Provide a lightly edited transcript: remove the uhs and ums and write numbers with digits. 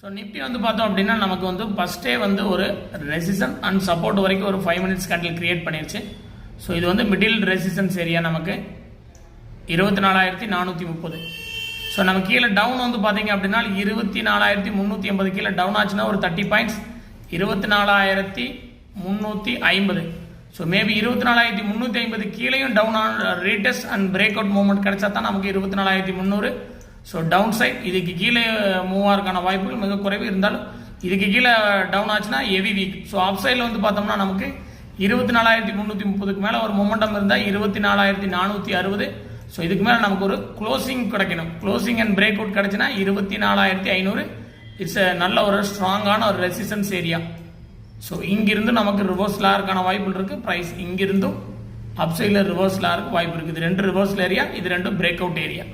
So Nifty வந்து பார்த்தோம் அப்படின்னா நமக்கு வந்து ஃபஸ்ட்டே வந்து ஒரு ரெசிஸ்டன்ஸ் அண்ட் சப்போர்ட் வரைக்கும் ஒரு 5 மினிட்ஸ் கேண்டில் கிரியேட் பண்ணிருச்சு. ஸோ இது வந்து மிடில் ரெசிஸ்டன்ஸ் ஏரியா நமக்கு 24,430. ஸோ நம்ம கீழே டவுன் வந்து பார்த்தீங்க அப்படின்னா 24,380 கீழே டவுன் ஆச்சுன்னா ஒரு 30 பாயிண்ட்ஸ் 24,350. ஸோ மேபி 24,350 கீழேயும் down retest and break out movement கிடைச்சா தான் நமக்கு 24,300. ஸோ டவுன் சைட் இதுக்கு கீழே மூவ் ஆகிறதுக்கான வாய்ப்புகள் மிக குறைவு இருந்தாலும் இதுக்கு கீழே டவுன் ஆச்சுன்னா ஹெவி வீக். ஸோ அப் சைடில் வந்து பார்த்தோம்னா நமக்கு 24,330க்கு மேலே ஒரு மொமெண்டம் இருந்தால் 24,460. ஸோ இதுக்கு மேலே நமக்கு ஒரு க்ளோசிங் கிடைக்கணும். க்ளோசிங் அண்ட் பிரேக் அவுட் கிடைச்சுன்னா 24,500. இட்ஸ் நல்ல ஒரு ஸ்ட்ராங்கான ஒரு ரெசிஸ்டன்ஸ் ஏரியா. ஸோ இங்கிருந்து நமக்கு ரிவர்ஸில் ஆகிறதுக்கான வாய்ப்புகள் இருக்குது. ப்ரைஸ் இங்கிருந்தும் அப் சைடில் ரிவர்ஸில் ஆகிறதுக்கு வாய்ப்பு இருக்குது. இது ரெண்டு ரிவர்ஸில் ஏரியா, இது ரெண்டும் பிரேக் அவுட் ஏரியா.